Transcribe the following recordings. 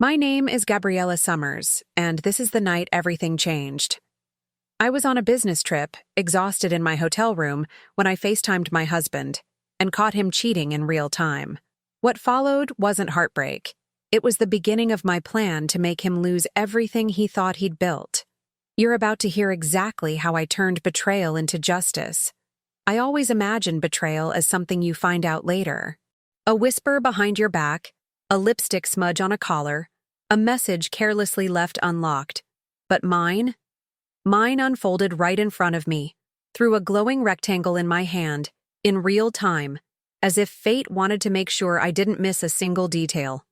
My name is Gabriella Summers, and this is the night everything changed. I was on a business trip, exhausted in my hotel room, when I FaceTimed my husband and caught him cheating in real time. What followed wasn't heartbreak. It was the beginning of my plan to make him lose everything he thought he'd built. You're about to hear exactly how I turned betrayal into justice. I always imagined betrayal as something you find out later. A whisper behind your back, a lipstick smudge on a collar, a message carelessly left unlocked. But mine unfolded right in front of me, through a glowing rectangle in my hand, in real time, as if fate wanted to make sure I didn't miss a single detail.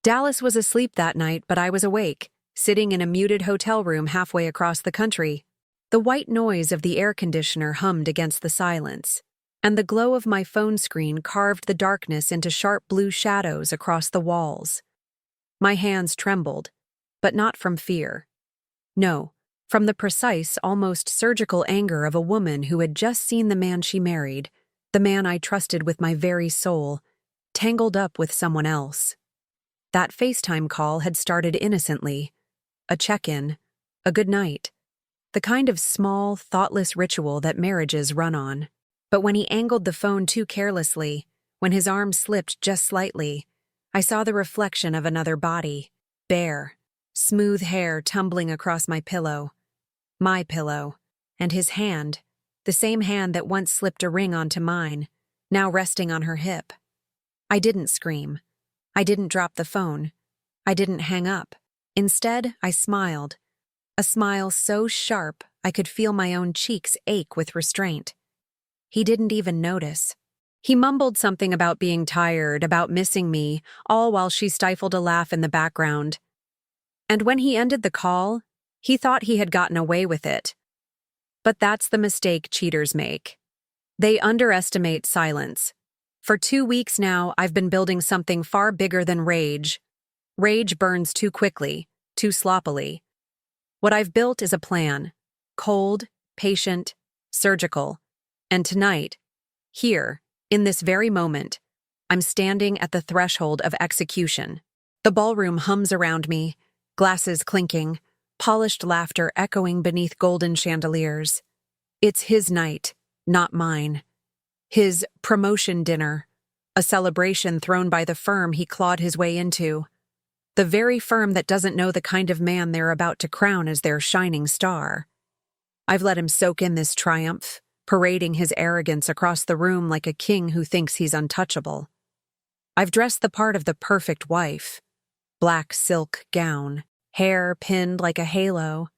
Dallas was asleep that night, but I was awake, sitting in a muted hotel room halfway across the country. The white noise of the air conditioner hummed against the silence, and the glow of my phone screen carved the darkness into sharp blue shadows across the walls. My hands trembled, but not from fear. No, from the precise, almost surgical anger of a woman who had just seen the man she married, the man I trusted with my very soul, tangled up with someone else. That FaceTime call had started innocently. A check-in, a good night, the kind of small, thoughtless ritual that marriages run on. But when he angled the phone too carelessly, when his arm slipped just slightly, I saw the reflection of another body, bare, smooth hair tumbling across my pillow, and his hand, the same hand that once slipped a ring onto mine, now resting on her hip. I didn't scream. I didn't drop the phone. I didn't hang up. Instead, I smiled. A smile so sharp I could feel my own cheeks ache with restraint. He didn't even notice. He mumbled something about being tired, about missing me, all while she stifled a laugh in the background. And when he ended the call, he thought he had gotten away with it. But that's the mistake cheaters make. They underestimate silence. For 2 weeks now, I've been building something far bigger than rage. Rage burns too quickly, too sloppily. What I've built is a plan. Cold, patient, surgical. And tonight, here, in this very moment, I'm standing at the threshold of execution. The ballroom hums around me, glasses clinking, polished laughter echoing beneath golden chandeliers. It's his night, not mine. His promotion dinner, a celebration thrown by the firm he clawed his way into. The very firm that doesn't know the kind of man they're about to crown as their shining star. I've let him soak in this triumph, parading his arrogance across the room like a king who thinks he's untouchable. I've dressed the part of the perfect wife. Black silk gown, hair pinned like a halo,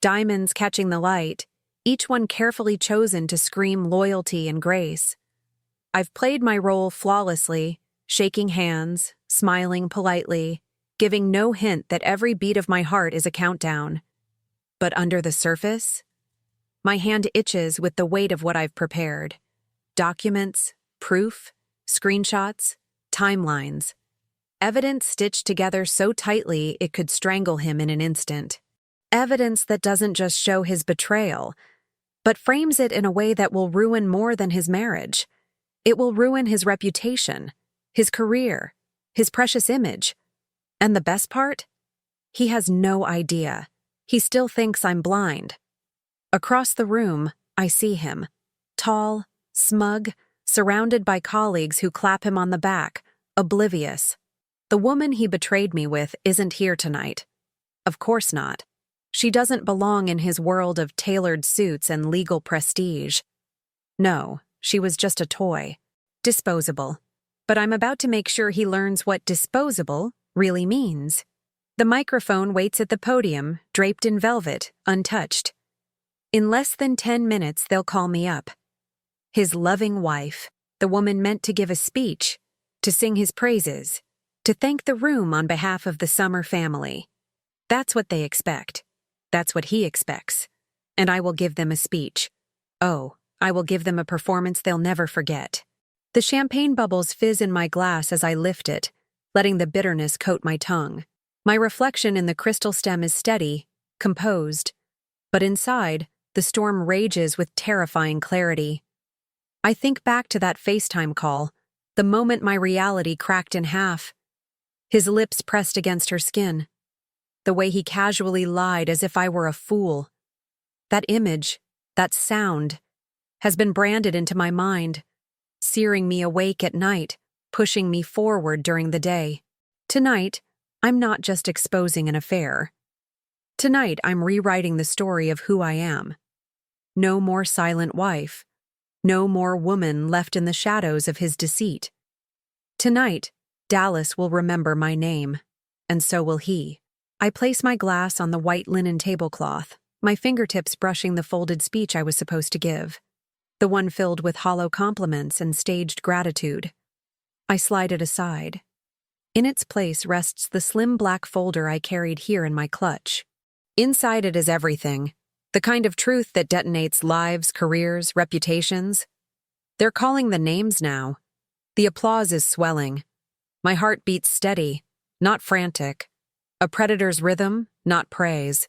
diamonds catching the light, each one carefully chosen to scream loyalty and grace. I've played my role flawlessly, shaking hands, smiling politely, giving no hint that every beat of my heart is a countdown. But under the surface, my hand itches with the weight of what I've prepared. Documents, proof, screenshots, timelines. Evidence stitched together so tightly it could strangle him in an instant. Evidence that doesn't just show his betrayal, but frames it in a way that will ruin more than his marriage. It will ruin his reputation, his career, his precious image. And the best part? He has no idea. He still thinks I'm blind. Across the room, I see him. Tall, smug, surrounded by colleagues who clap him on the back, oblivious. The woman he betrayed me with isn't here tonight. Of course not. She doesn't belong in his world of tailored suits and legal prestige. No, she was just a toy. Disposable. But I'm about to make sure he learns what disposable really means. The microphone waits at the podium, draped in velvet, untouched. In less than 10 minutes, they'll call me up. His loving wife, the woman meant to give a speech, to sing his praises, to thank the room on behalf of the Summer family. That's what they expect. That's what he expects. And I will give them a speech. Oh, I will give them a performance they'll never forget. The champagne bubbles fizz in my glass as I lift it, letting the bitterness coat my tongue. My reflection in the crystal stem is steady, composed. But inside, the storm rages with terrifying clarity. I think back to that FaceTime call, the moment my reality cracked in half. his lips pressed against her skin, the way he casually lied as if I were a fool. That image, that sound, has been branded into my mind, searing me awake at night, pushing me forward during the day. Tonight, I'm not just exposing an affair. Tonight, I'm rewriting the story of who I am. No more silent wife. No more woman left in the shadows of his deceit. Tonight, Dallas will remember my name, and so will he. I place my glass on the white linen tablecloth, my fingertips brushing the folded speech I was supposed to give, the one filled with hollow compliments and staged gratitude. I slide it aside. In its place rests the slim black folder I carried here in my clutch. Inside it is everything, the kind of truth that detonates lives, careers, reputations. They're calling the names now. The applause is swelling. My heart beats steady, not frantic. A predator's rhythm, not praise.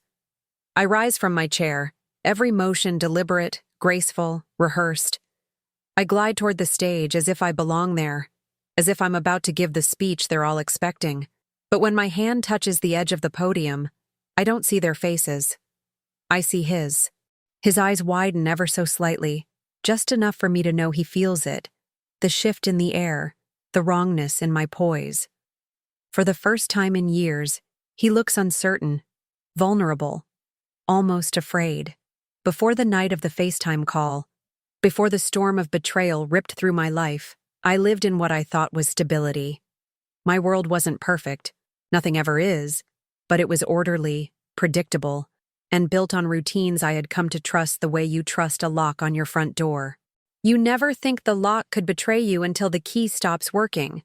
I rise from my chair, every motion deliberate, graceful, rehearsed. I glide toward the stage as if I belong there, as if I'm about to give the speech they're all expecting. But when my hand touches the edge of the podium, I don't see their faces. I see his. His eyes widen ever so slightly, just enough for me to know he feels it, the shift in the air, the wrongness in my poise. For the first time in years, he looks uncertain, vulnerable, almost afraid. Before the night of the FaceTime call, before the storm of betrayal ripped through my life, I lived in what I thought was stability. My world wasn't perfect, nothing ever is, but it was orderly, predictable, and built on routines I had come to trust the way you trust a lock on your front door. You never think the lock could betray you until the key stops working.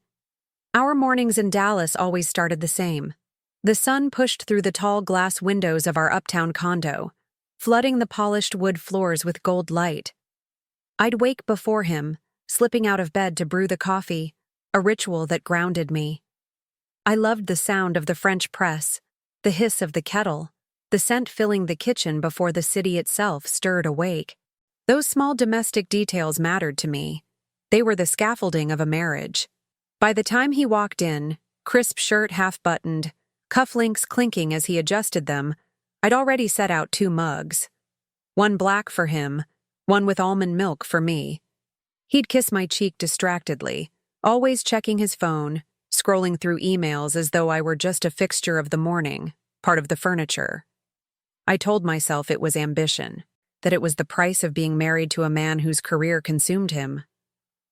Our mornings in Dallas always started the same. The sun pushed through the tall glass windows of our uptown condo, flooding the polished wood floors with gold light. I'd wake before him, slipping out of bed to brew the coffee, a ritual that grounded me. I loved the sound of the French press, the hiss of the kettle, the scent filling the kitchen before the city itself stirred awake. Those small domestic details mattered to me. They were the scaffolding of a marriage. By the time he walked in, crisp shirt half-buttoned, cufflinks clinking as he adjusted them, I'd already set out 2 mugs. One black for him, one with almond milk for me. He'd kiss my cheek distractedly, always checking his phone, scrolling through emails as though I were just a fixture of the morning, part of the furniture. I told myself it was ambition, that it was the price of being married to a man whose career consumed him.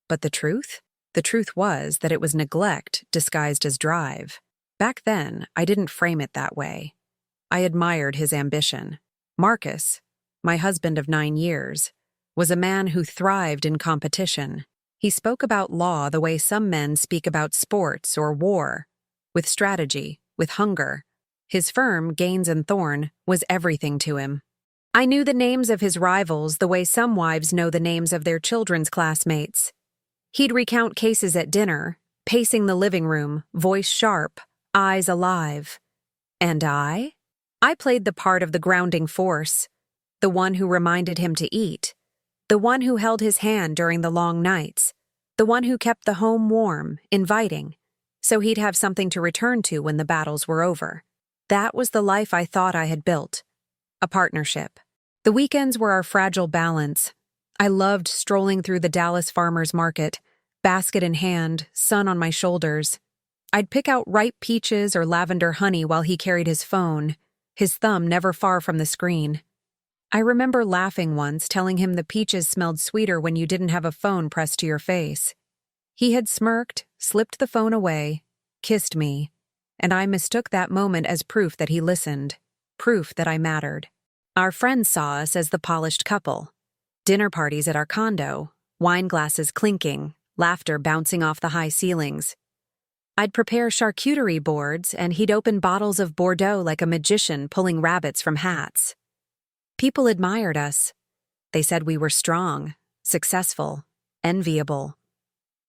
But the truth? The truth was that it was neglect disguised as drive. Back then, I didn't frame it that way. I admired his ambition. Marcus, my husband of 9 years, was a man who thrived in competition. He spoke about law the way some men speak about sports or war, with strategy, with hunger. His firm, Gaines and Thorne, was everything to him. I knew the names of his rivals the way some wives know the names of their children's classmates. He'd recount cases at dinner, pacing the living room, voice sharp, eyes alive. And I? I played the part of the grounding force, the one who reminded him to eat, the one who held his hand during the long nights, the one who kept the home warm, inviting, so he'd have something to return to when the battles were over. That was the life I thought I had built. A partnership. The weekends were our fragile balance. I loved strolling through the Dallas farmers market, basket in hand, sun on my shoulders. I'd pick out ripe peaches or lavender honey while he carried his phone, his thumb never far from the screen. I remember laughing once, telling him the peaches smelled sweeter when you didn't have a phone pressed to your face. He had smirked, slipped the phone away, kissed me, and I mistook that moment as proof that he listened, proof that I mattered. Our friends saw us as the polished couple. Dinner parties at our condo, wine glasses clinking, laughter bouncing off the high ceilings. I'd prepare charcuterie boards, and he'd open bottles of Bordeaux like a magician pulling rabbits from hats. People admired us. They said we were strong, successful, enviable.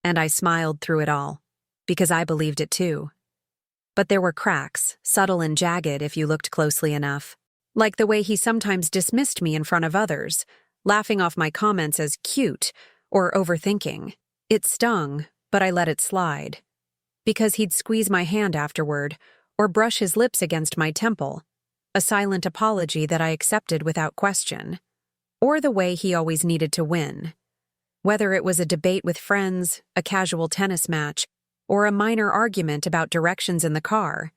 And I smiled through it all, because I believed it too. But there were cracks, subtle and jagged if you looked closely enough. Like the way he sometimes dismissed me in front of others, laughing off my comments as cute or overthinking. It stung, but I let it slide. because he'd squeeze my hand afterward or brush his lips against my temple, a silent apology that I accepted without question, or the way he always needed to win. Whether it was a debate with friends, a casual tennis match, or a minor argument about directions in the car,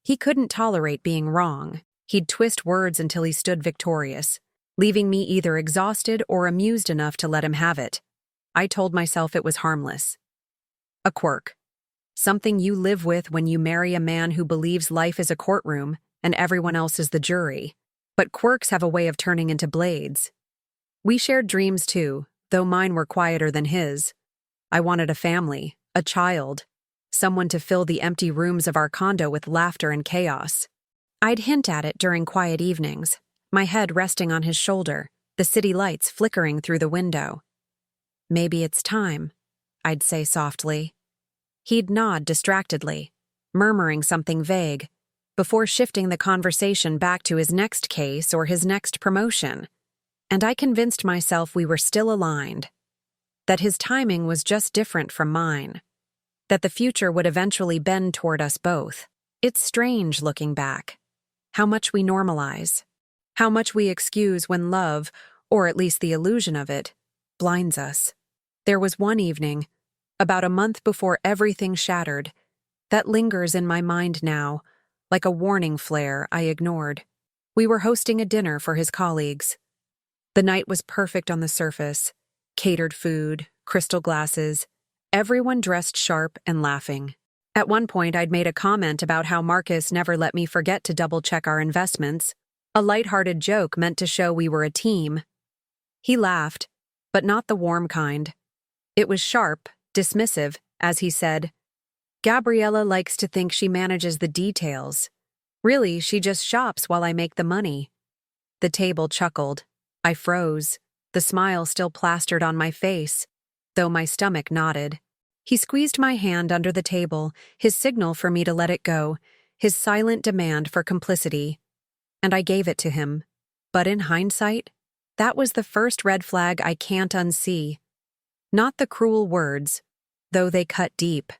he couldn't tolerate being wrong. He'd twist words until he stood victorious, leaving me either exhausted or amused enough to let him have it. I told myself it was harmless. A quirk. Something you live with when you marry a man who believes life is a courtroom and everyone else is the jury. But quirks have a way of turning into blades. We shared dreams too, though mine were quieter than his. I wanted a family, a child, someone to fill the empty rooms of our condo with laughter and chaos. I'd hint at it during quiet evenings, my head resting on his shoulder, the city lights flickering through the window. "Maybe it's time," I'd say softly. He'd nod distractedly, murmuring something vague, before shifting the conversation back to his next case or his next promotion. And I convinced myself we were still aligned, that his timing was just different from mine, that the future would eventually bend toward us both. It's strange looking back. How much we normalize, how much we excuse when love, or at least the illusion of it, blinds us. There was one evening, about a month before everything shattered, that lingers in my mind now, like a warning flare I ignored. We were hosting a dinner for his colleagues. The night was perfect on the surface, catered food, crystal glasses, everyone dressed sharp and laughing. At one point, I'd made a comment about how Marcus never let me forget to double-check our investments, a lighthearted joke meant to show we were a team. He laughed, but not the warm kind. It was sharp, dismissive, as he said, "Gabriella likes to think she manages the details. Really, she just shops while I make the money." The table chuckled. I froze, the smile still plastered on my face, though my stomach nodded. He squeezed my hand under the table, his signal for me to let it go, his silent demand for complicity. And I gave it to him. But in hindsight, that was the first red flag I can't unsee. Not the cruel words, though they cut deep.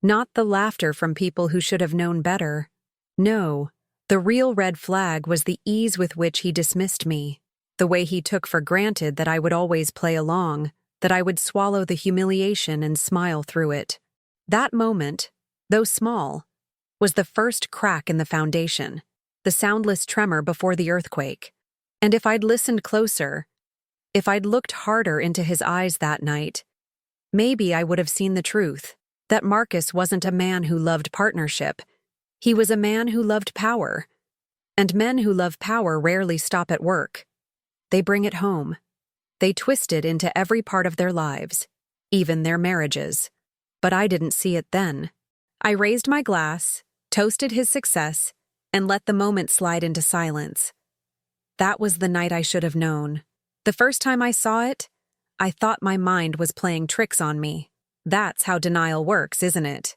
Not the laughter from people who should have known better. No, the real red flag was the ease with which he dismissed me, the way he took for granted that I would always play along, that I would swallow the humiliation and smile through it. That moment, though small, was the first crack in the foundation, the soundless tremor before the earthquake. And if I'd listened closer, if I'd looked harder into his eyes that night, maybe I would have seen the truth, that Marcus wasn't a man who loved partnership. He was a man who loved power. And men who love power rarely stop at work. They bring it home. They twist it into every part of their lives, even their marriages. But I didn't see it then. I raised my glass, toasted his success, and let the moment slide into silence. That was the night I should have known. The first time I saw it, I thought my mind was playing tricks on me. That's how denial works, isn't it?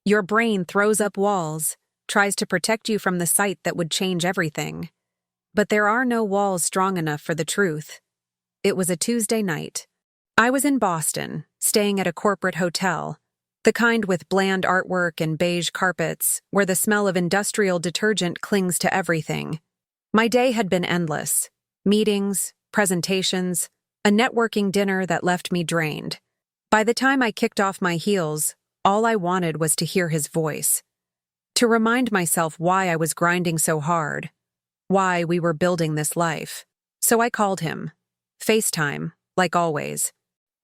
Your brain throws up walls, tries to protect you from the sight that would change everything. But there are no walls strong enough for the truth. It was a Tuesday night. I was in Boston, staying at a corporate hotel, the kind with bland artwork and beige carpets, where the smell of industrial detergent clings to everything. My day had been endless. Meetings, presentations, a networking dinner that left me drained. By the time I kicked off my heels, all I wanted was to hear his voice. To remind myself why I was grinding so hard, why we were building this life. So I called him. FaceTime, like always.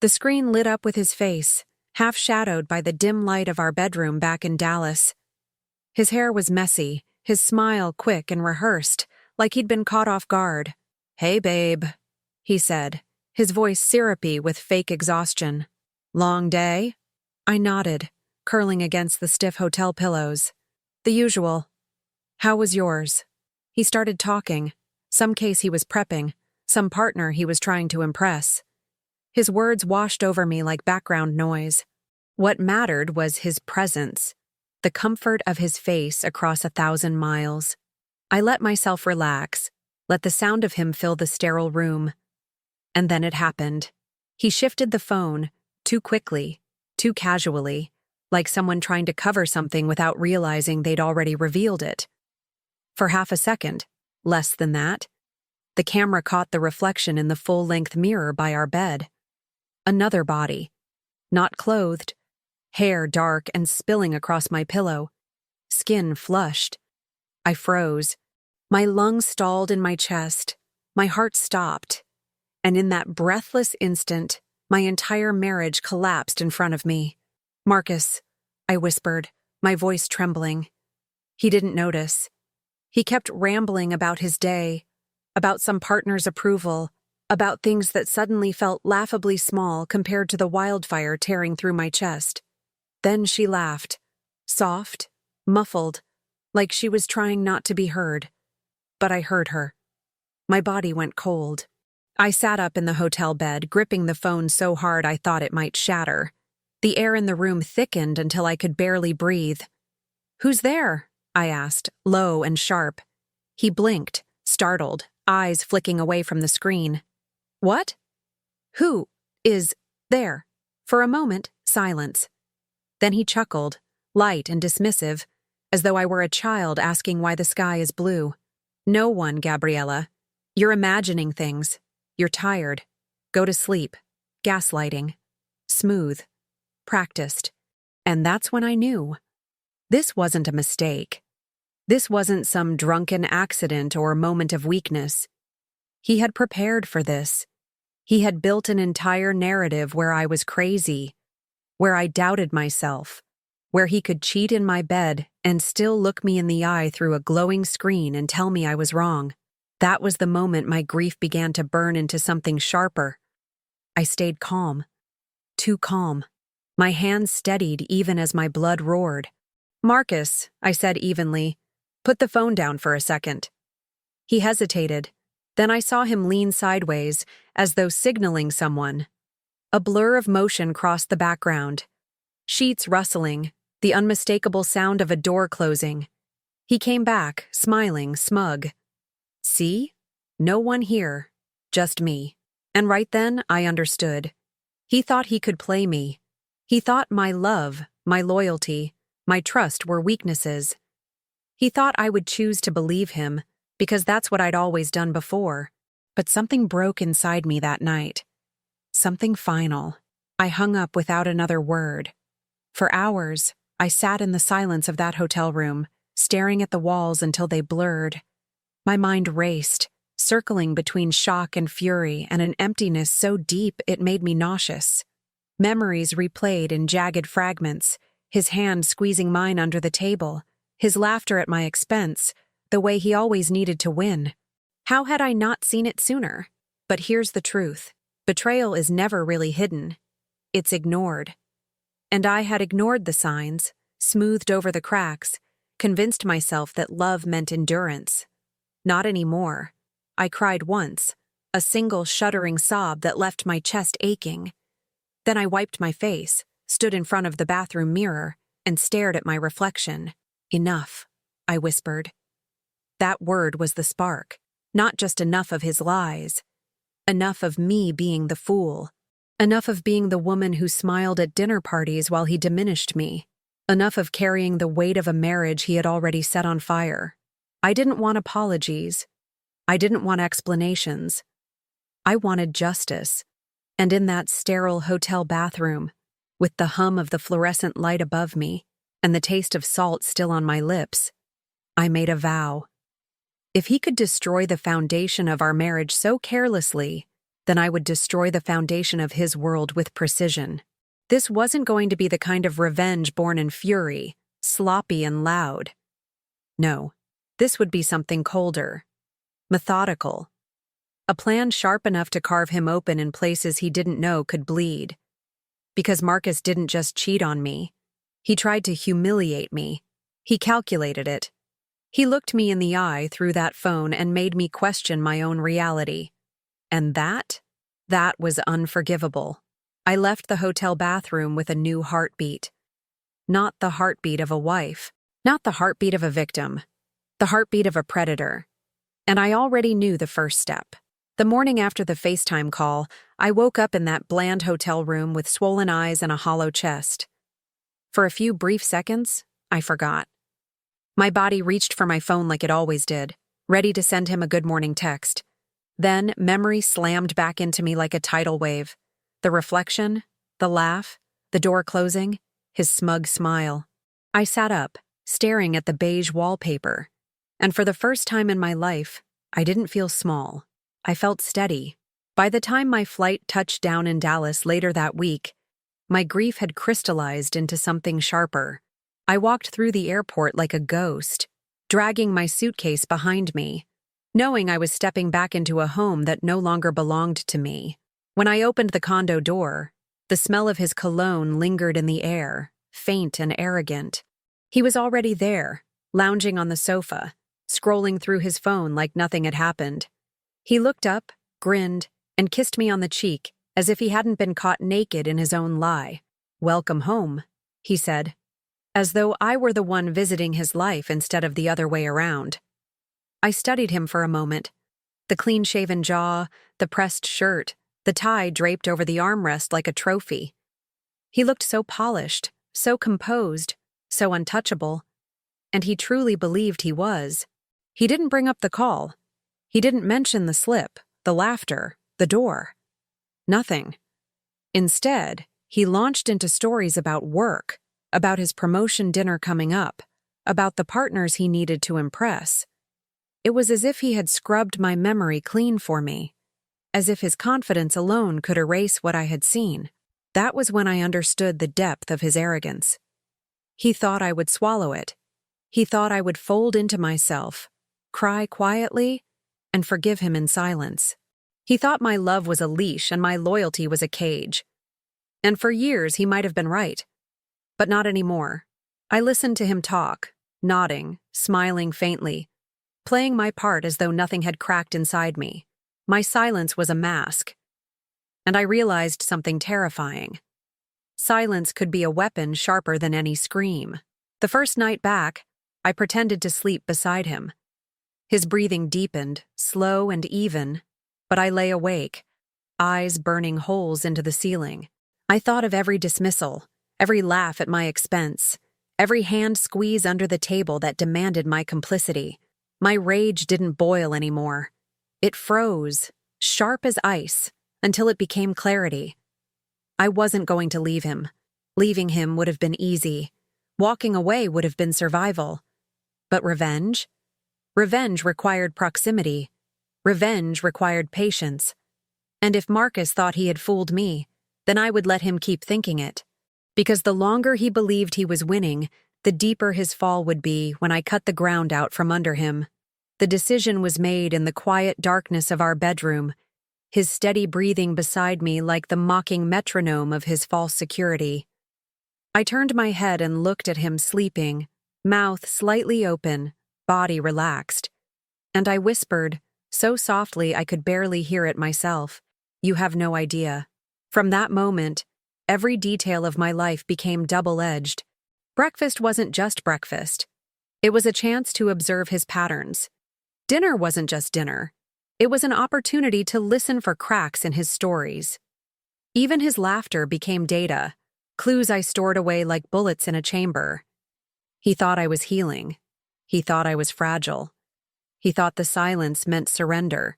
The screen lit up with his face, half shadowed by the dim light of our bedroom back in Dallas. His hair was messy, his smile quick and rehearsed, like he'd been caught off guard. "Hey, babe," he said, his voice syrupy with fake exhaustion. "Long day?" I nodded, curling against the stiff hotel pillows. "The usual. How was yours?" He started talking. Some case he was prepping, some partner he was trying to impress. His words washed over me like background noise. What mattered was his presence, the comfort of his face across 1,000 miles. I let myself relax, let the sound of him fill the sterile room. And then it happened. He shifted the phone, too quickly, too casually, like someone trying to cover something without realizing they'd already revealed it. For half a second, less than that, the camera caught the reflection in the full-length mirror by our bed. Another body, not clothed, hair dark and spilling across my pillow, skin flushed. I froze. My lungs stalled in my chest. My heart stopped. And in that breathless instant, my entire marriage collapsed in front of me. "Marcus," I whispered, my voice trembling. He didn't notice. He kept rambling about his day, about some partner's approval, about things that suddenly felt laughably small compared to the wildfire tearing through my chest. Then she laughed, soft, muffled, like she was trying not to be heard. But I heard her. My body went cold. I sat up in the hotel bed, gripping the phone so hard I thought it might shatter. The air in the room thickened until I could barely breathe. "Who's there?" I asked, low and sharp. He blinked, startled, eyes flicking away from the screen. "What? Who is there?" For a moment, silence. Then he chuckled, light and dismissive, as though I were a child asking why the sky is blue. "No one, Gabriella. You're imagining things. You're tired. Go to sleep." Gaslighting. Smooth. Practiced. And that's when I knew. This wasn't a mistake. This wasn't some drunken accident or moment of weakness. He had prepared for this. He had built an entire narrative where I was crazy, where I doubted myself, where he could cheat in my bed and still look me in the eye through a glowing screen and tell me I was wrong. That was the moment my grief began to burn into something sharper. I stayed calm. Too calm. My hands steadied even as my blood roared. "Marcus," I said evenly, "put the phone down for a second." He hesitated. Then I saw him lean sideways, as though signaling someone. A blur of motion crossed the background. Sheets rustling, the unmistakable sound of a door closing. He came back, smiling, smug. "See? No one here. Just me." And right then, I understood. He thought he could play me. He thought my love, my loyalty, my trust were weaknesses. He thought I would choose to believe him, because that's what I'd always done before. But something broke inside me that night. Something final. I hung up without another word. For hours, I sat in the silence of that hotel room, staring at the walls until they blurred. My mind raced, circling between shock and fury and an emptiness so deep it made me nauseous. Memories replayed in jagged fragments, his hand squeezing mine under the table, his laughter at my expense, the way he always needed to win. How had I not seen it sooner? But here's the truth. Betrayal is never really hidden. It's ignored. And I had ignored the signs, smoothed over the cracks, convinced myself that love meant endurance. Not anymore. I cried once, a single shuddering sob that left my chest aching. Then I wiped my face, stood in front of the bathroom mirror, and stared at my reflection. "Enough," I whispered. That word was the spark. Not just enough of his lies. Enough of me being the fool. Enough of being the woman who smiled at dinner parties while he diminished me. Enough of carrying the weight of a marriage he had already set on fire. I didn't want apologies. I didn't want explanations. I wanted justice. And in that sterile hotel bathroom, with the hum of the fluorescent light above me and the taste of salt still on my lips, I made a vow. If he could destroy the foundation of our marriage so carelessly, then I would destroy the foundation of his world with precision. This wasn't going to be the kind of revenge born in fury, sloppy and loud. No, this would be something colder, methodical. A plan sharp enough to carve him open in places he didn't know could bleed. Because Marcus didn't just cheat on me. He tried to humiliate me. He calculated it. He looked me in the eye through that phone and made me question my own reality. And that was unforgivable. I left the hotel bathroom with a new heartbeat. Not the heartbeat of a wife. Not the heartbeat of a victim. The heartbeat of a predator. And I already knew the first step. The morning after the FaceTime call, I woke up in that bland hotel room with swollen eyes and a hollow chest. For a few brief seconds, I forgot. My body reached for my phone like it always did, ready to send him a good morning text. Then memory slammed back into me like a tidal wave. The reflection, the laugh, the door closing, his smug smile. I sat up, staring at the beige wallpaper. And for the first time in my life, I didn't feel small. I felt steady. By the time my flight touched down in Dallas later that week, my grief had crystallized into something sharper. I walked through the airport like a ghost, dragging my suitcase behind me, knowing I was stepping back into a home that no longer belonged to me. When I opened the condo door, the smell of his cologne lingered in the air, faint and arrogant. He was already there, lounging on the sofa, scrolling through his phone like nothing had happened. He looked up, grinned, and kissed me on the cheek, as if he hadn't been caught naked in his own lie. "Welcome home," he said, as though I were the one visiting his life instead of the other way around. I studied him for a moment. The clean-shaven jaw, the pressed shirt, the tie draped over the armrest like a trophy. He looked so polished, so composed, so untouchable. And he truly believed he was. He didn't bring up the call. He didn't mention the slip, the laughter, the door. Nothing. Instead, he launched into stories about work, about his promotion dinner coming up, about the partners he needed to impress. It was as if he had scrubbed my memory clean for me, as if his confidence alone could erase what I had seen. That was when I understood the depth of his arrogance. He thought I would swallow it. He thought I would fold into myself, cry quietly, and forgive him in silence. He thought my love was a leash and my loyalty was a cage. And for years he might have been right. But not anymore. I listened to him talk, nodding, smiling faintly, playing my part as though nothing had cracked inside me. My silence was a mask. And I realized something terrifying. Silence could be a weapon sharper than any scream. The first night back, I pretended to sleep beside him. His breathing deepened, slow and even, but I lay awake, eyes burning holes into the ceiling. I thought of every dismissal, every laugh at my expense, every hand squeeze under the table that demanded my complicity. My rage didn't boil anymore. It froze, sharp as ice, until it became clarity. I wasn't going to leave him. Leaving him would have been easy. Walking away would have been survival. But revenge? Revenge required proximity. Revenge required patience. And if Marcus thought he had fooled me, then I would let him keep thinking it. Because the longer he believed he was winning, the deeper his fall would be when I cut the ground out from under him. The decision was made in the quiet darkness of our bedroom, his steady breathing beside me like the mocking metronome of his false security. I turned my head and looked at him sleeping, mouth slightly open, body relaxed. And I whispered, so softly I could barely hear it myself, "You have no idea." From that moment, every detail of my life became double-edged. Breakfast wasn't just breakfast. It was a chance to observe his patterns. Dinner wasn't just dinner. It was an opportunity to listen for cracks in his stories. Even his laughter became data, clues I stored away like bullets in a chamber. He thought I was healing. He thought I was fragile. He thought the silence meant surrender.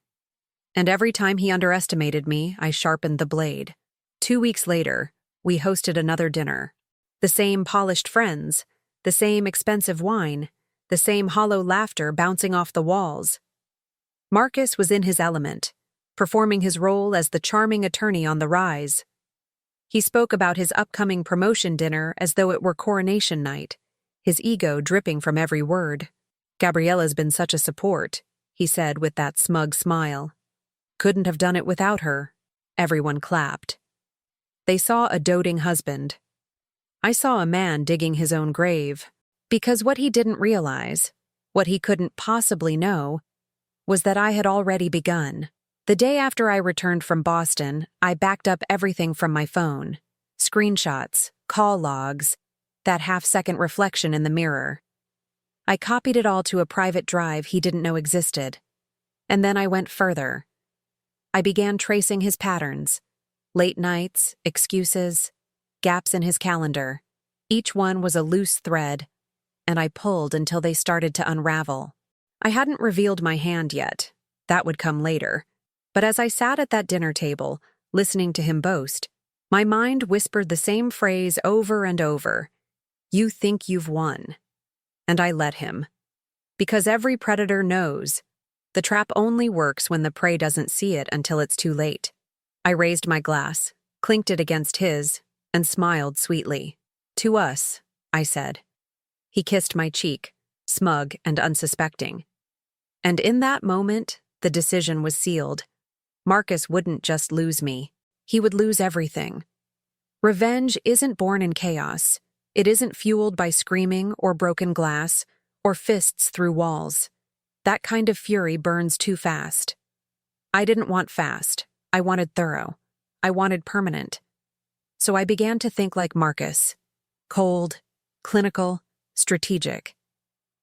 And every time he underestimated me, I sharpened the blade. 2 weeks later, we hosted another dinner. The same polished friends, the same expensive wine, the same hollow laughter bouncing off the walls. Marcus was in his element, performing his role as the charming attorney on the rise. He spoke about his upcoming promotion dinner as though it were coronation night, his ego dripping from every word. "Gabriella's been such a support," he said with that smug smile. "Couldn't have done it without her." Everyone clapped. They saw a doting husband. I saw a man digging his own grave, because what he didn't realize, what he couldn't possibly know, was that I had already begun. The day after I returned from Boston, I backed up everything from my phone. Screenshots, call logs, that half-second reflection in the mirror. I copied it all to a private drive he didn't know existed. And then I went further. I began tracing his patterns. Late nights, excuses, gaps in his calendar. Each one was a loose thread, and I pulled until they started to unravel. I hadn't revealed my hand yet. That would come later. But as I sat at that dinner table, listening to him boast, my mind whispered the same phrase over and over. You think you've won. And I let him. Because every predator knows. The trap only works when the prey doesn't see it until it's too late. I raised my glass, clinked it against his, and smiled sweetly. To us, I said. He kissed my cheek, smug and unsuspecting. And in that moment, the decision was sealed. Marcus wouldn't just lose me. He would lose everything. Revenge isn't born in chaos. It isn't fueled by screaming or broken glass or fists through walls. That kind of fury burns too fast. I didn't want fast. I wanted thorough. I wanted permanent. So I began to think like Marcus. Cold, clinical, strategic.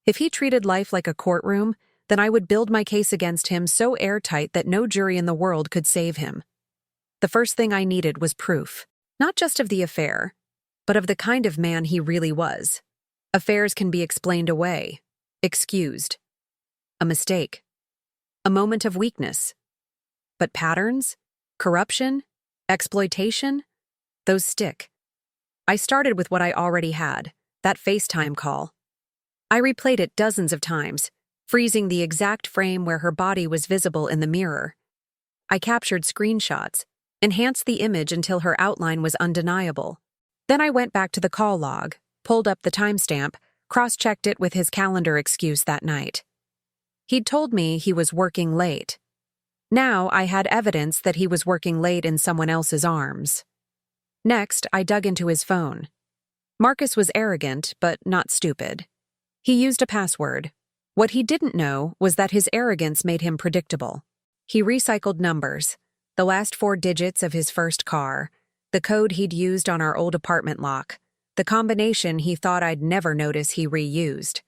If he treated life like a courtroom, then I would build my case against him so airtight that no jury in the world could save him. The first thing I needed was proof, not just of the affair, but of the kind of man he really was. Affairs can be explained away, excused. A mistake. A moment of weakness. But patterns, corruption, exploitation, those stick. I started with what I already had, that FaceTime call. I replayed it dozens of times, freezing the exact frame where her body was visible in the mirror. I captured screenshots, enhanced the image until her outline was undeniable. Then I went back to the call log, pulled up the timestamp, cross-checked it with his calendar excuse that night. He'd told me he was working late. Now I had evidence that he was working late in someone else's arms. Next, I dug into his phone. Marcus was arrogant, but not stupid. He used a password. What he didn't know was that his arrogance made him predictable. He recycled numbers, the last 4 digits of his first car, the code he'd used on our old apartment lock, the combination he thought I'd never notice he reused.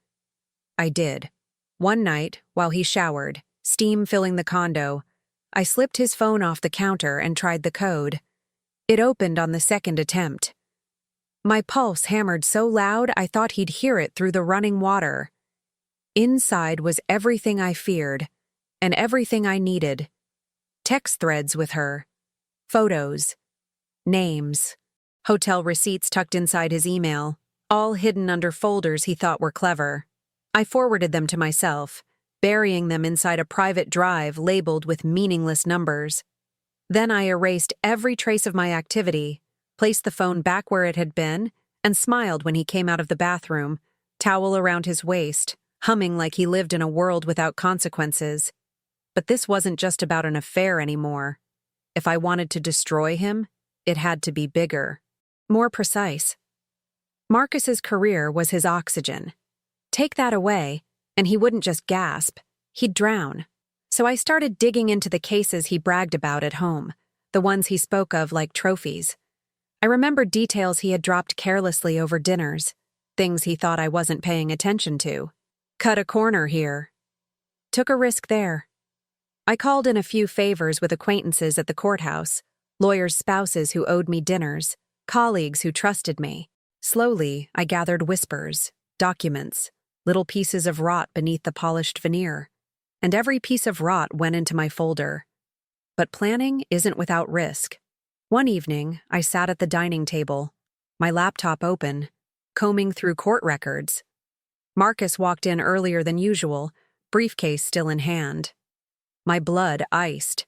I did. One night, while he showered, steam filling the condo, I slipped his phone off the counter and tried the code. It opened on the second attempt. My pulse hammered so loud I thought he'd hear it through the running water. Inside was everything I feared, and everything I needed. Text threads with her. Photos. Names. Hotel receipts tucked inside his email, all hidden under folders he thought were clever. I forwarded them to myself, burying them inside a private drive labeled with meaningless numbers. Then I erased every trace of my activity, placed the phone back where it had been, and smiled when he came out of the bathroom, towel around his waist, humming like he lived in a world without consequences. But this wasn't just about an affair anymore. If I wanted to destroy him, it had to be bigger, more precise. Marcus's career was his oxygen. Take that away, and he wouldn't just gasp, he'd drown. So I started digging into the cases he bragged about at home, the ones he spoke of like trophies. I remembered details he had dropped carelessly over dinners, things he thought I wasn't paying attention to. Cut a corner here. Took a risk there. I called in a few favors with acquaintances at the courthouse, lawyers' spouses who owed me dinners, colleagues who trusted me. Slowly, I gathered whispers, documents, little pieces of rot beneath the polished veneer, and every piece of rot went into my folder. But planning isn't without risk. One evening, I sat at the dining table, my laptop open, combing through court records. Marcus walked in earlier than usual, briefcase still in hand. My blood iced.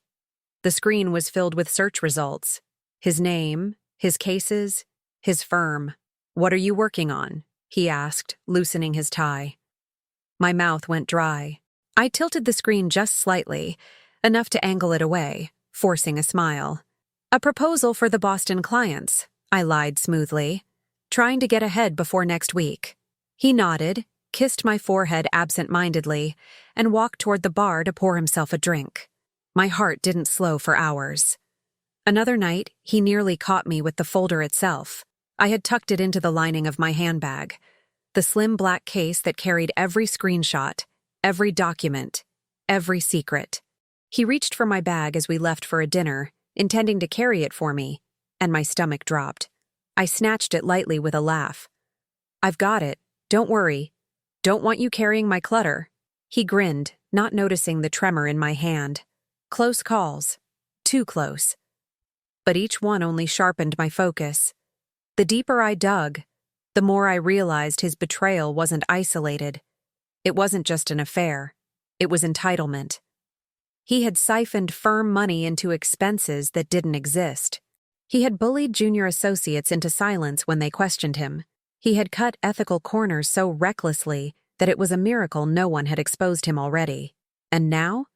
The screen was filled with search results. His name, his cases, his firm. "What are you working on?" he asked, loosening his tie. My mouth went dry. I tilted the screen just slightly, enough to angle it away, forcing a smile. "A proposal for the Boston clients," I lied smoothly, trying to get ahead before next week. He nodded, kissed my forehead absent-mindedly, and walked toward the bar to pour himself a drink. My heart didn't slow for hours. Another night, he nearly caught me with the folder itself. I had tucked it into the lining of my handbag, the slim black case that carried every screenshot, every document, every secret. He reached for my bag as we left for a dinner, intending to carry it for me, and my stomach dropped. I snatched it lightly with a laugh. "I've got it. Don't worry. Don't want you carrying my clutter." He grinned, not noticing the tremor in my hand. Close calls. Too close. But each one only sharpened my focus. The deeper I dug, the more I realized his betrayal wasn't isolated. It wasn't just an affair. It was entitlement. He had siphoned firm money into expenses that didn't exist. He had bullied junior associates into silence when they questioned him. He had cut ethical corners so recklessly that it was a miracle no one had exposed him already. And now?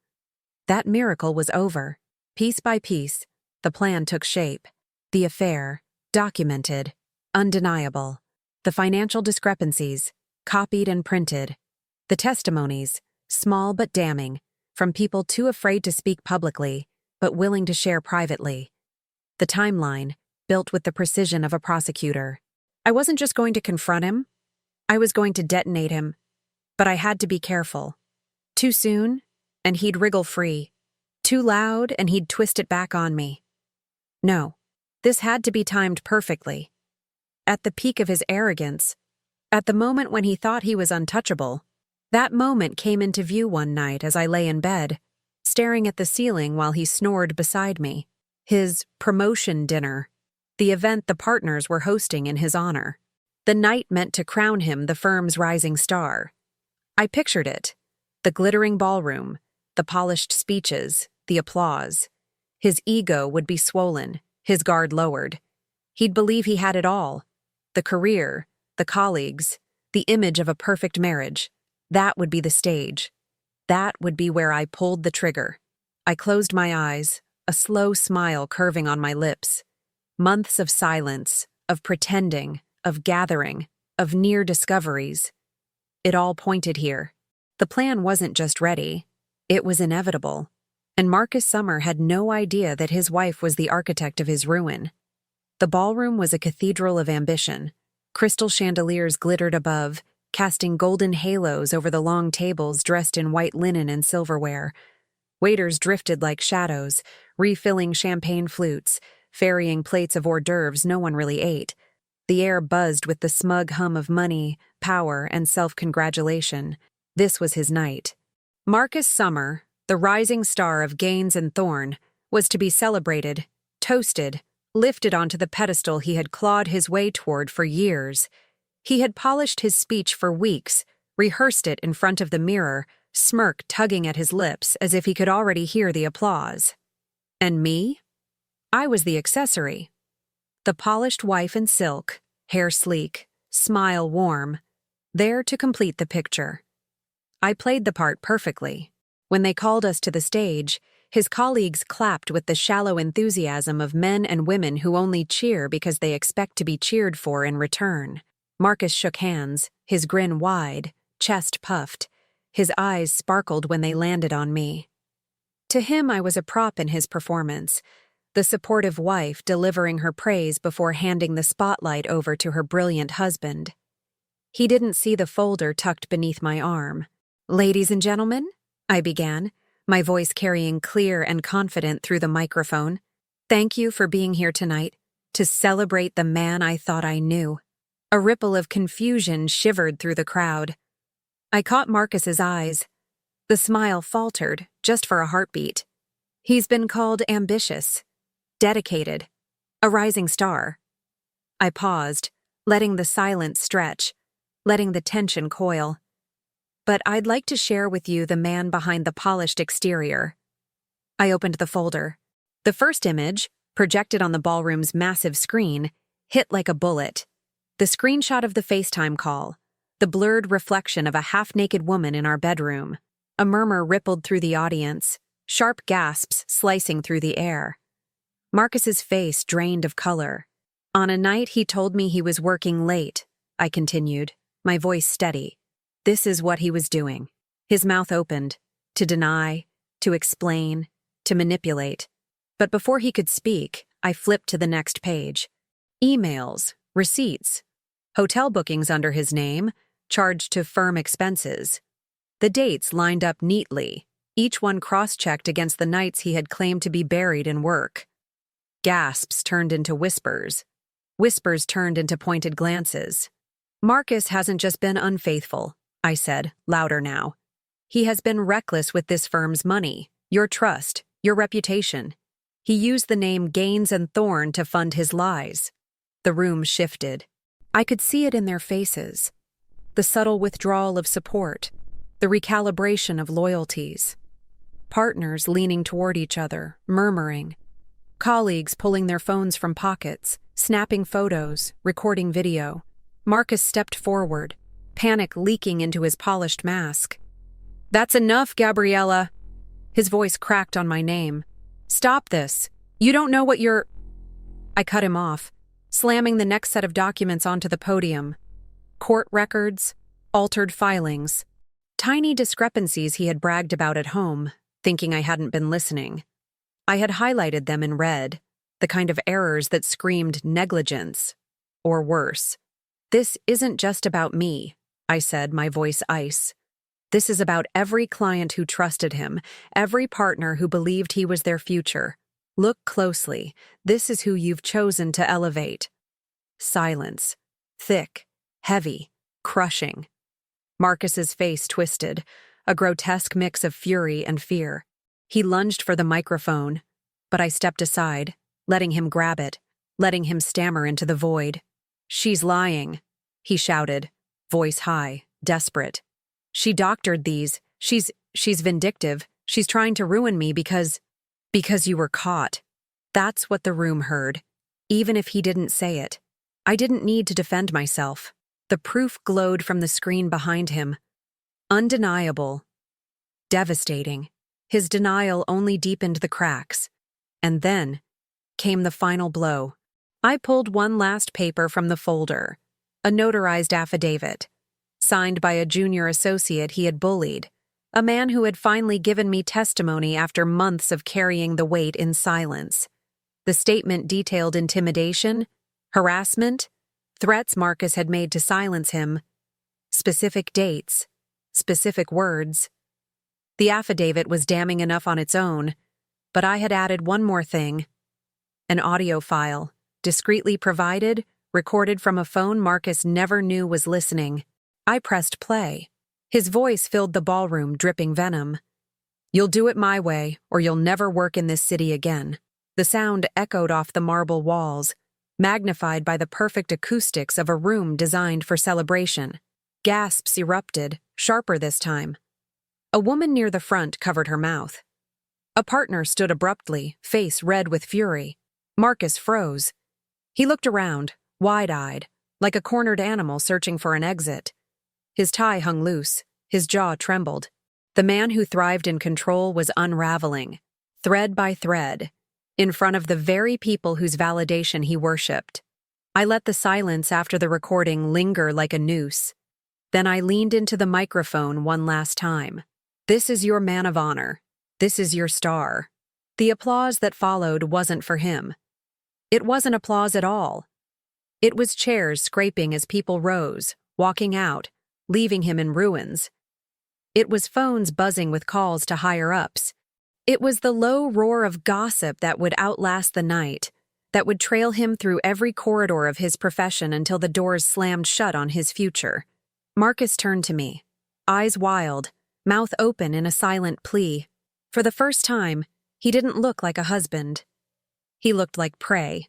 That miracle was over. Piece by piece, the plan took shape. The affair, documented, undeniable. The financial discrepancies, copied and printed. The testimonies, small but damning, from people too afraid to speak publicly, but willing to share privately. The timeline, built with the precision of a prosecutor. I wasn't just going to confront him. I was going to detonate him. But I had to be careful. Too soon, and he'd wriggle free. Too loud, and he'd twist it back on me. No, this had to be timed perfectly. At the peak of his arrogance, at the moment when he thought he was untouchable, that moment came into view one night as I lay in bed, staring at the ceiling while he snored beside me. His promotion dinner, the event the partners were hosting in his honor. The night meant to crown him the firm's rising star. I pictured it. The glittering ballroom, the polished speeches, the applause. His ego would be swollen, his guard lowered. He'd believe he had it all. The career, the colleagues, the image of a perfect marriage. That would be the stage. That would be where I pulled the trigger. I closed my eyes, a slow smile curving on my lips. Months of silence, of pretending, of gathering, of near discoveries. It all pointed here. The plan wasn't just ready. It was inevitable. And Marcus Summer had no idea that his wife was the architect of his ruin. The ballroom was a cathedral of ambition. Crystal chandeliers glittered above, casting golden halos over the long tables dressed in white linen and silverware. Waiters drifted like shadows, refilling champagne flutes, ferrying plates of hors d'oeuvres no one really ate. The air buzzed with the smug hum of money, power, and self-congratulation. This was his night. Marcus Summer, the rising star of Gaines and Thorne, was to be celebrated, toasted, lifted onto the pedestal he had clawed his way toward for years. He had polished his speech for weeks, rehearsed it in front of the mirror, smirk tugging at his lips as if he could already hear the applause. And me? I was the accessory. The polished wife in silk, hair sleek, smile warm, there to complete the picture. I played the part perfectly. When they called us to the stage, his colleagues clapped with the shallow enthusiasm of men and women who only cheer because they expect to be cheered for in return. Marcus shook hands, his grin wide, chest puffed. His eyes sparkled when they landed on me. To him, I was a prop in his performance, the supportive wife delivering her praise before handing the spotlight over to her brilliant husband. He didn't see the folder tucked beneath my arm. "Ladies and gentlemen," I began, my voice carrying clear and confident through the microphone, "thank you for being here tonight to celebrate the man I thought I knew." A ripple of confusion shivered through the crowd. I caught Marcus's eyes. The smile faltered, just for a heartbeat. He's been called ambitious, dedicated, a rising star. I paused, letting the silence stretch, letting the tension coil. But I'd like to share with you the man behind the polished exterior. I opened the folder. The first image, projected on the ballroom's massive screen, hit like a bullet. The screenshot of the FaceTime call, the blurred reflection of a half-naked woman in our bedroom. A murmur rippled through the audience, sharp gasps slicing through the air. Marcus's face drained of color. On a night he told me he was working late, I continued, my voice steady. This is what he was doing. His mouth opened, to deny, to explain, to manipulate. But before he could speak, I flipped to the next page. Emails, receipts, hotel bookings under his name, charged to firm expenses. The dates lined up neatly, each one cross-checked against the nights he had claimed to be buried in work. Gasps turned into whispers. Whispers turned into pointed glances. Marcus hasn't just been unfaithful, I said, louder now. He has been reckless with this firm's money, your trust, your reputation. He used the name Gaines and Thorne to fund his lies. The room shifted. I could see it in their faces. The subtle withdrawal of support, the recalibration of loyalties. Partners leaning toward each other, murmuring. Colleagues pulling their phones from pockets, snapping photos, recording video. Marcus stepped forward, panic leaking into his polished mask. "That's enough, Gabriella." His voice cracked on my name. "Stop this. You don't know what you're—" I cut him off, slamming the next set of documents onto the podium. Court records, altered filings, tiny discrepancies he had bragged about at home, thinking I hadn't been listening. I had highlighted them in red, the kind of errors that screamed negligence, or worse. "This isn't just about me," I said, my voice ice. "This is about every client who trusted him, every partner who believed he was their future. Look closely. This is who you've chosen to elevate." Silence. Thick, heavy, crushing. Marcus's face twisted, a grotesque mix of fury and fear. He lunged for the microphone, but I stepped aside, letting him grab it, letting him stammer into the void. "She's lying," he shouted, voice high, desperate. "She doctored these. She's vindictive. She's trying to ruin me because you were caught." That's what the room heard, even if he didn't say it. I didn't need to defend myself. The proof glowed from the screen behind him. Undeniable. Devastating. His denial only deepened the cracks. And then came the final blow. I pulled one last paper from the folder, a notarized affidavit, signed by a junior associate he had bullied, a man who had finally given me testimony after months of carrying the weight in silence. The statement detailed intimidation, harassment, threats Marcus had made to silence him, specific dates, specific words. The affidavit was damning enough on its own, but I had added one more thing. An audio file, discreetly provided, recorded from a phone Marcus never knew was listening. I pressed play. His voice filled the ballroom, dripping venom. "You'll do it my way, or you'll never work in this city again." The sound echoed off the marble walls, magnified by the perfect acoustics of a room designed for celebration. Gasps erupted, sharper this time. A woman near the front covered her mouth. A partner stood abruptly, face red with fury. Marcus froze. He looked around, wide-eyed, like a cornered animal searching for an exit. His tie hung loose, his jaw trembled. The man who thrived in control was unraveling, thread by thread, in front of the very people whose validation he worshipped. I let the silence after the recording linger like a noose. Then I leaned into the microphone one last time. "This is your man of honor. This is your star." The applause that followed wasn't for him. It wasn't applause at all. It was chairs scraping as people rose, walking out, leaving him in ruins. It was phones buzzing with calls to higher-ups. It was the low roar of gossip that would outlast the night, that would trail him through every corridor of his profession until the doors slammed shut on his future. Marcus turned to me, eyes wild, mouth open in a silent plea. For the first time, he didn't look like a husband. He looked like prey.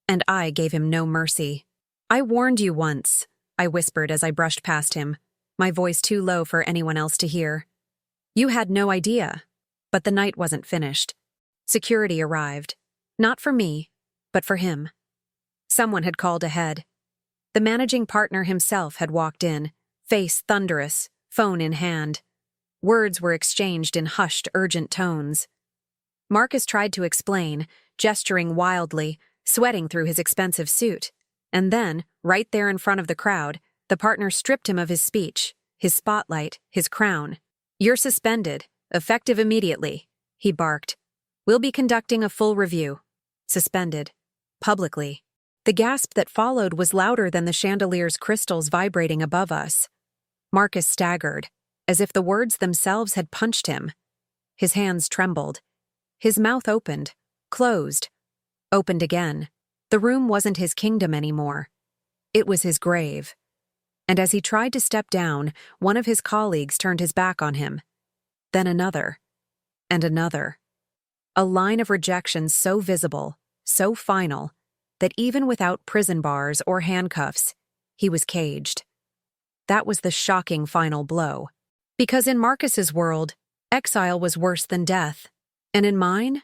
And I gave him no mercy. "I warned you once," I whispered as I brushed past him, my voice too low for anyone else to hear. "You had no idea." But the night wasn't finished. Security arrived. Not for me, but for him. Someone had called ahead. The managing partner himself had walked in, face thunderous, phone in hand. Words were exchanged in hushed, urgent tones. Marcus tried to explain, gesturing wildly, sweating through his expensive suit. And then, right there in front of the crowd, the partner stripped him of his speech, his spotlight, his crown. "You're suspended, effective immediately," he barked. "We'll be conducting a full review." Suspended. Publicly. The gasp that followed was louder than the chandelier's crystals vibrating above us. Marcus staggered, as if the words themselves had punched him. His hands trembled. His mouth opened, closed, opened again. The room wasn't his kingdom anymore. It was his grave. And as he tried to step down, one of his colleagues turned his back on him. Then another. And another. A line of rejection so visible, so final, that even without prison bars or handcuffs, he was caged. That was the shocking final blow. Because in Marcus's world, exile was worse than death. And in mine,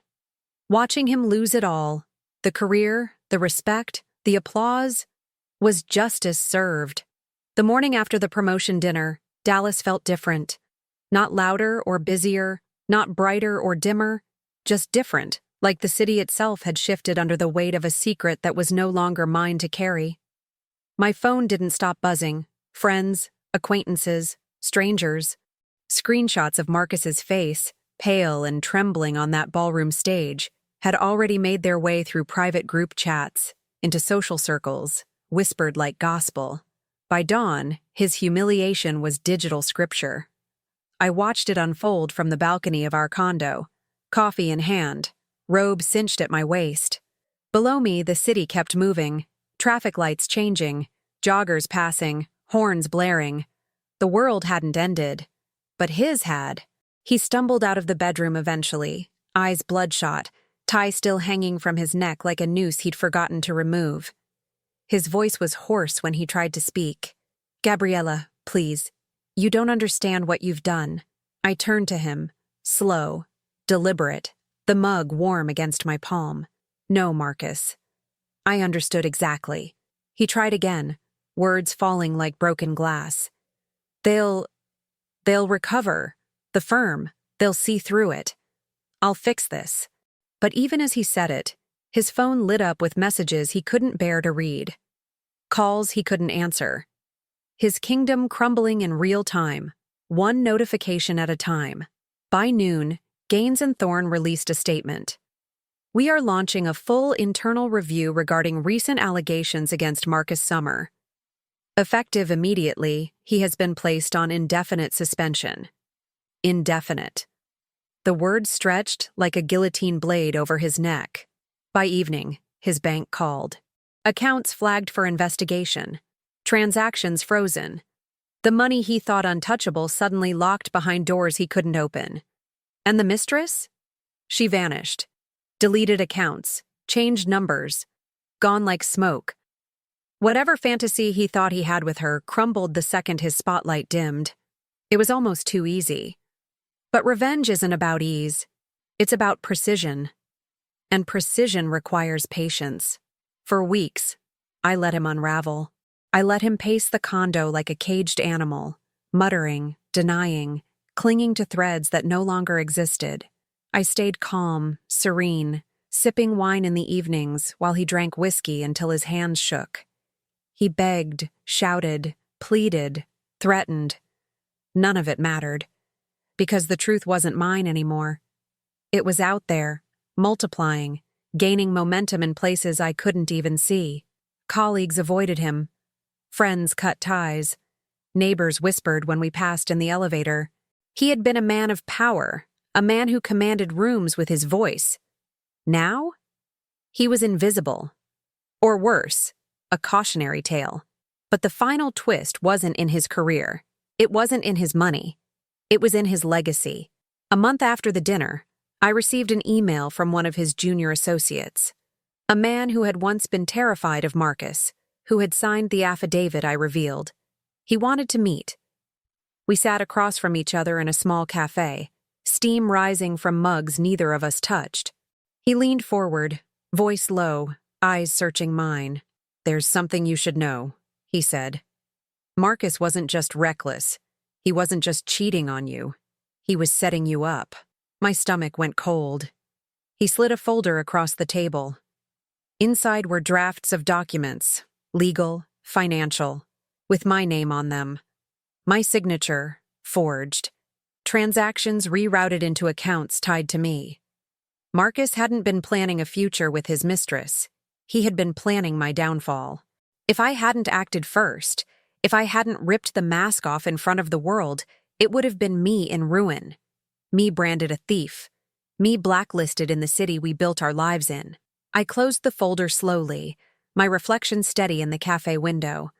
watching him lose it all, the career, the respect, the applause, was justice served. The morning after the promotion dinner, Dallas felt different. Not louder or busier, not brighter or dimmer, just different, like the city itself had shifted under the weight of a secret that was no longer mine to carry. My phone didn't stop buzzing. Friends, acquaintances, strangers. Screenshots of Marcus's face, pale and trembling on that ballroom stage, had already made their way through private group chats, into social circles, whispered like gospel. By dawn, his humiliation was digital scripture. I watched it unfold from the balcony of our condo, coffee in hand, robe cinched at my waist. Below me, the city kept moving, traffic lights changing, joggers passing, horns blaring. The world hadn't ended, but his had. He stumbled out of the bedroom eventually, eyes bloodshot, tie still hanging from his neck like a noose he'd forgotten to remove. His voice was hoarse when he tried to speak. "Gabriella, please. You don't understand what you've done." I turned to him, slow, deliberate, the mug warm against my palm. "No, Marcus." I understood exactly. He tried again, words falling like broken glass. They'll recover. The firm. They'll see through it. I'll fix this." But even as he said it, his phone lit up with messages he couldn't bear to read. Calls he couldn't answer. His kingdom crumbling in real time, one notification at a time. By noon, Gaines and Thorne released a statement. "We are launching a full internal review regarding recent allegations against Marcus Summer. Effective immediately, he has been placed on indefinite suspension." Indefinite. The word stretched like a guillotine blade over his neck. By evening, his bank called. Accounts flagged for investigation. Transactions frozen. The money he thought untouchable suddenly locked behind doors he couldn't open. And the mistress? She vanished. Deleted accounts. Changed numbers. Gone like smoke. Whatever fantasy he thought he had with her crumbled the second his spotlight dimmed. It was almost too easy. But revenge isn't about ease. It's about precision. And precision requires patience. For weeks, I let him unravel. I let him pace the condo like a caged animal, muttering, denying, clinging to threads that no longer existed. I stayed calm, serene, sipping wine in the evenings while he drank whiskey until his hands shook. He begged, shouted, pleaded, threatened. None of it mattered. Because the truth wasn't mine anymore. It was out there, multiplying, gaining momentum in places I couldn't even see. Colleagues avoided him. Friends cut ties. Neighbors whispered when we passed in the elevator. He had been a man of power, a man who commanded rooms with his voice. Now? He was invisible. Or worse, a cautionary tale. But the final twist wasn't in his career. It wasn't in his money. It was in his legacy. A month after the dinner, I received an email from one of his junior associates. A man who had once been terrified of Marcus, who had signed the affidavit I revealed. He wanted to meet. We sat across from each other in a small cafe, steam rising from mugs neither of us touched. He leaned forward, voice low, eyes searching mine. "There's something you should know," he said. "Marcus wasn't just reckless. He wasn't just cheating on you. He was setting you up." My stomach went cold. He slid a folder across the table. Inside were drafts of documents, legal, financial, with my name on them. My signature, forged. Transactions rerouted into accounts tied to me. Marcus hadn't been planning a future with his mistress. He had been planning my downfall. If I hadn't acted first, if I hadn't ripped the mask off in front of the world, it would have been me in ruin. Me branded a thief. Me blacklisted in the city we built our lives in. I closed the folder slowly, my reflection steady in the cafe window.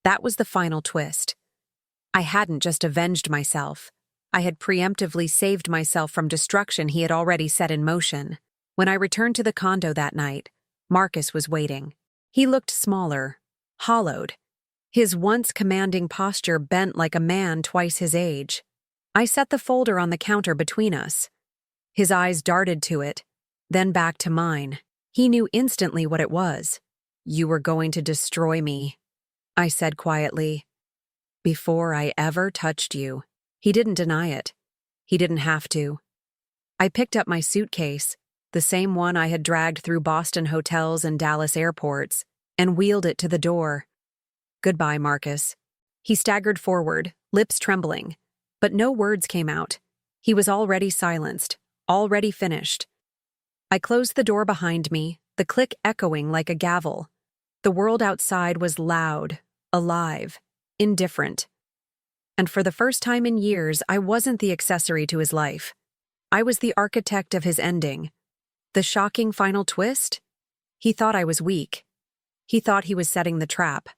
That was the final twist. I hadn't just avenged myself. I had preemptively saved myself from destruction he had already set in motion. When I returned to the condo that night, Marcus was waiting. He looked smaller, hollowed. His once commanding posture bent like a man twice his age. I set the folder on the counter between us. His eyes darted to it, then back to mine. He knew instantly what it was. "You were going to destroy me," I said quietly. "Before I ever touched you." He didn't deny it. He didn't have to. I picked up my suitcase, the same one I had dragged through Boston hotels and Dallas airports, and wheeled it to the door. "Goodbye, Marcus." He staggered forward, lips trembling, but no words came out. He was already silenced, already finished. I closed the door behind me, the click echoing like a gavel. The world outside was loud, alive, indifferent. And for the first time in years, I wasn't the accessory to his life. I was the architect of his ending. The shocking final twist? He thought I was weak. He thought he was setting the trap.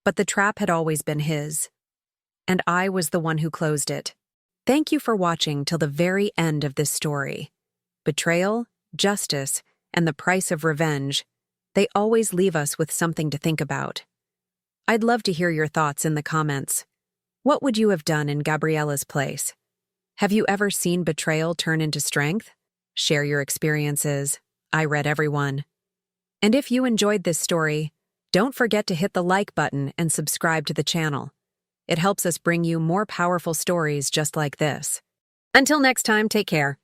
But the trap had always been his. And I was the one who closed it. Thank you for watching till the very end of this story. Betrayal, justice, and the price of revenge, they always leave us with something to think about. I'd love to hear your thoughts in the comments. What would you have done in Gabriella's place? Have you ever seen betrayal turn into strength? Share your experiences. I read every one. And if you enjoyed this story, don't forget to hit the like button and subscribe to the channel. It helps us bring you more powerful stories just like this. Until next time, take care.